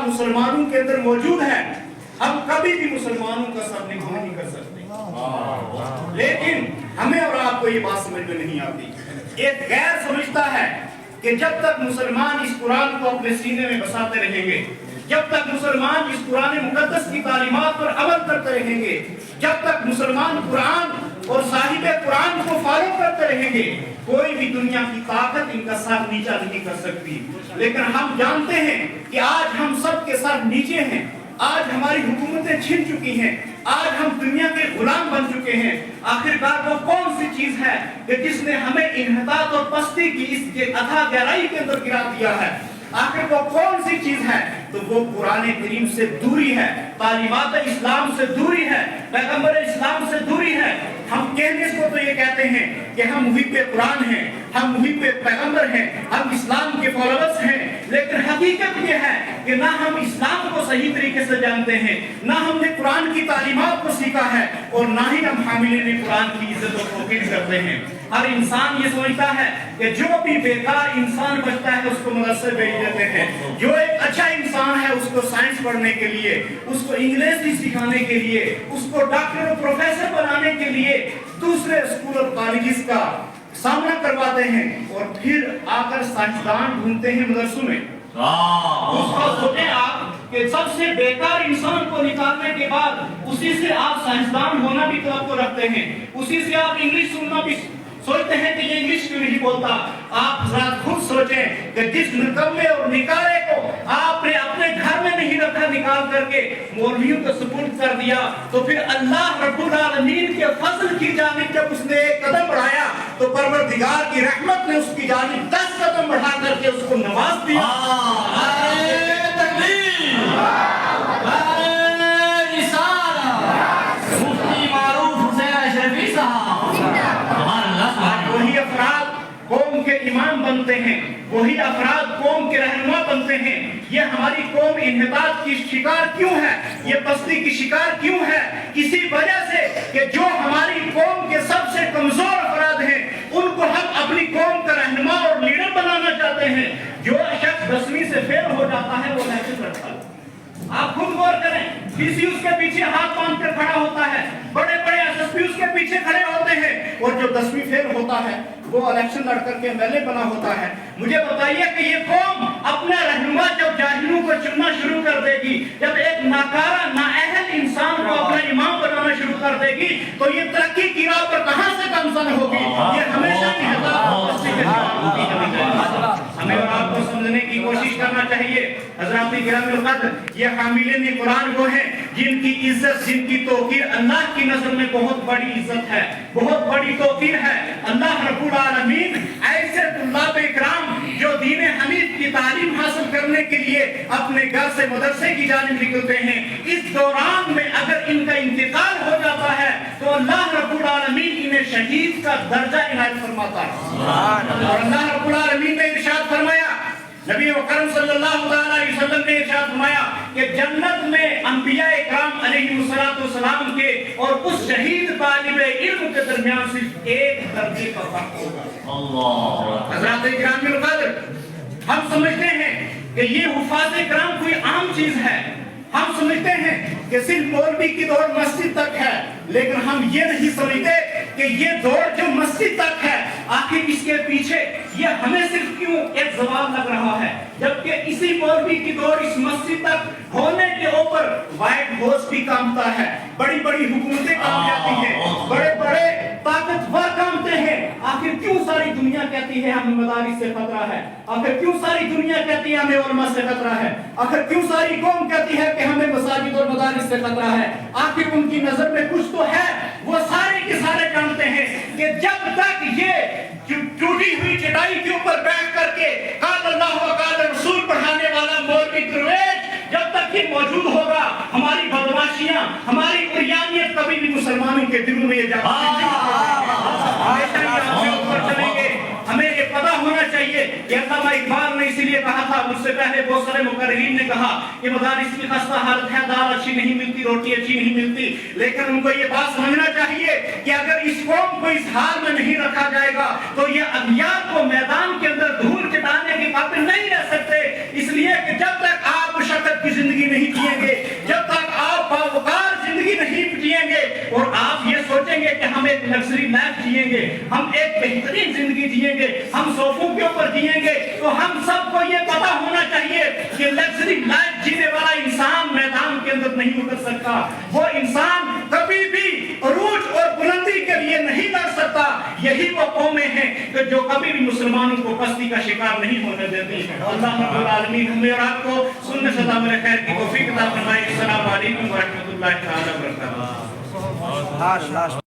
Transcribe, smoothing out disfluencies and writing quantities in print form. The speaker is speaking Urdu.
مسلمانوں کے اندر موجود ہے، ہم کبھی بھی مسلمانوں کا سر نگاہ نہیں کر سکتے، لیکن ہمیں اور آپ کو یہ بات سمجھ میں نہیں آتی۔ ایک غیر سمجھتا ہے کہ جب تک مسلمان اس قرآن کو اپنے سینے میں بساتے رہیں گے، جب تک مسلمان اس قرآن مقدس کی تعلیمات پر عمل کرتے رہیں گے، جب تک مسلمان قرآن اور صاحب قرآن کو فالو کرتے رہیں گے، کوئی بھی دنیا کی طاقت ان کا سر نیچا نہیں کر سکتی۔ لیکن ہم جانتے ہیں کہ آج ہم سب کے سر نیچے ہیں، آج ہماری حکومتیں چھن چکی ہیں، آج ہم دنیا کے غلام بن چکے ہیں۔ آخرکار وہ کون سی چیز ہے کہ جس نے ہمیں انحطاط اور پستی کی اس اتھاہ گہرائی کے اندر گرا دیا ہے؟ آخر وہ کون سی چیز ہے؟ تو وہ قرآن کریم سے دوری ہے، تعلیمات اسلام سے دوری ہے، پیغمبر اسلام سے دوری ہے۔ ہم کہنے کو تو یہ کہتے ہیں کہ ہم محب قرآن ہیں، ہم محب پیغمبر ہیں، ہم اسلام کے فالوورز ہیں، لیکن حقیقت یہ ہے کہ نہ ہم اسلام کو صحیح طریقے سے جانتے ہیں، نہ ہم نے قرآن کی تعلیمات کو سیکھا ہے، اور نہ ہی ہم حاملین قرآن کی عزت و توقیر کرتے ہیں۔ ہر انسان یہ سمجھتا ہے کہ جو بھی بیکار انسان بچتا ہے اس کو مدرسے بھیج دیتے ہیں، جو ایک اچھا انسان ہے اس کو سائنس پڑھنے کے لیے، اس کو انگلش سکھانے کے لیے، اس کو ڈاکٹر اور پروفیسر بنانے کے لیے دوسرے اسکول اور کالجز کا سامنا کرواتے ہیں، اور پھر آ کر سائنسدان ڈھونڈتے ہیں مدرسوں میں۔ اس کو سوچیں آپ کہ سب سے بیکار انسان کو نکالنے کے بعد اسی سے آپ سائنسدان ہونا بھی توقع رکھتے ہیں، اسی سے آپ انگلش سننا بھی سوچتے ہیں کہ یہ انگلش کیوں نہیں بولتا۔ آپ ذرا خود سوچیں کہ جس نکمے اور نکالے کو آپ نے اپنے گھر میں نہیں رکھا، نکال کر کے مولویوں کو سپرد کر دیا، تو پھر اللہ رب العالمین کے فضل کی جانب جب اس نے ایک قدم بڑھایا تو پروردگار کی رحمت نے اس کی جانب 10 قدم بڑھا کر کے اس کو نواز دیا۔ وہی افراد قوم کے امام بنتے ہیں، وہی افراد قوم کے رہنما بنتے ہیں۔ یہ ہماری قوم انحطاط کی شکار کیوں ہے، یہ پستی کی شکار کیوں ہے؟ اسی وجہ سے کہ جو ہماری قوم کے سب سے کمزور افراد ہیں ان کو ہم اپنی قوم کا رہنما اور لیڈر بنانا چاہتے ہیں۔ جو شخص 10ویں سے فیل ہو جاتا ہے وہ محسوس کرتا ہے۔ آپ خود غور کریں، ڈی سی اس کے پیچھے ہاتھ باندھ کر کھڑا ہوتا ہے، بڑے بڑے ایس ایس پی اس کے پیچھے کھڑے ہوتے ہیں، اور جو 10ویں فیل ہوتا ہے وہ الیکشن لڑ کر کے ایم ایل اے بنا ہوتا ہے۔ مجھے بتائیے کہ یہ قوم اپنا رہنما جب جاہلوں کو چننا شروع کر دے گی، جب ایک ناکارہ نااہل انسان کو اپنا امام بنانا شروع کر دے گی، تو یہ ترقی کی راہ پر کہاں سے گامزن ہوگی؟ یہ ہمیشہ ہمیں اور آپ کو سمجھنے کی کوشش کرنا چاہیے۔ حضرات گرامی القدر، یہ حاملین قرآن وہ ہیں جن کی عزت، جن کی توقیر اللہ کی نظر میں بہت بڑی عزت ہے، بہت بڑی توقیر ہے۔ اللہ رب العالمین ایسے طلاب اکرام جو دین حنیف کی تعلیم حاصل کرنے کے لیے اپنے گھر سے مدرسے کی جانب نکلتے ہیں، اس دوران میں اگر ان کا انتقال ہو جاتا ہے تو اللہ رب العالمین انہیں شہید کا درجہ عنایت فرماتا ہے۔ اور اللہ رب العالمین نے ارشاد فرمایا، نبی اکرم صلی اللہ علیہ وسلم نے ارشاد فرمایا کہ جنت میں انبیاء اکرام علیہ السلام کے اور اس شہید طالب علم کے درمیان صرف ایک درجے کا فرق ہوگا۔ حضرات گرامی القدر، ہم سمجھتے ہیں کہ یہ حفاظ کرام کوئی عام چیز ہے، ہم سمجھتے ہیں کہ صرف مولوی کی دوڑ مسجد تک ہے، لیکن ہم یہ نہیں سمجھتے کہ یہ دوڑ جو مسجد تک ہے آخر اس کے پیچھے یہ ہمیں صرف کیوں ایک زوال لگ رہا ہے، جبکہ اسی مولوی کی دوڑ اس مسجد تک ہونے کے اوپر وائٹ ہاؤس بھی کامتا ہے، بڑی بڑی حکومتیں کام جاتی ہیں، بڑے بڑے طاقتور کامتے ہیں۔ آخر کیوں ساری دنیا کہتی ہے ہمیں مدارس سے خطرہ ہے؟ آخر کیوں ساری دنیا کہتی ہے ہمیں علماء سے خطرہ ہے؟ آخر کیوں ساری قوم کہتی ہے کہ ہمیں مساجد اور مدارس سے خطرہ ہے؟ آخر ان کی نظر میں کچھ تو ہے۔ وہ سارے کے سارے جانتے ہیں کہ جب تک یہ ٹوٹی ہوئی چٹائی کے اوپر بیٹھ کر کے قال اللہ و قال رسول پڑھانے والا مولوی درویش جب تک یہ موجود ہوگا، ہماری بدماشیاں، ہماری عریانیت کبھی بھی مسلمانوں کے دلوں میں یہ جگہ ہمیشہ یہ آپ سے اوپر چلیں گے۔ ہمیں یہ پتہ ہونا چاہیے کہ علامہ اقبال نے اسی لیے کہا تھا، مجھ سے پہلے بہت سارے مقررین نے کہا کہ مدارس کی خستہ حالت ہے، دال اچھی نہیں ملتی، روٹی اچھی نہیں ملتی، لیکن ان کو یہ بات سمجھنا چاہیے کہ اگر اس قوم کو اس حال میں نہیں رکھا جائے گا تو یہ اغیار کو میدان کے اندر دھول چٹانے کے قابل نہیں رہ سکتے، اس لیے کہ جب تک آپ مشقت کی زندگی نہیں جئیں گے، جب تک آپ باوقار زندگی نہیں جئیں گے اور آپ یہ سوچیں گے کہ ہم ایک لگژری لائف جئیں گے، ہم ایک بہترین زندگی جئیں گے، ہم صوفوں کے اوپر جئیں گے، تو ہم سب کو یہ پتہ ہونا چاہیے کہ لگژری لائف جینے والا انسان میدان کے اندر نہیں اتر سکتا، وہ انسان کبھی بھی عروج اور بلندی کے لیے نہیں لڑ سکتا۔ یہی وہ قومیں ہیں کہ جو کبھی بھی مسلمانوں کو پستی کا شکار نہیں ہونے دیتی۔ اللہ رب العالمین ہمیں اور آپ کو سننے سے تعمیر خیر کی توفیق عطا فرمائے۔ السلام علیکم ورحمۃ اللہ تعالی وبرکاتہ۔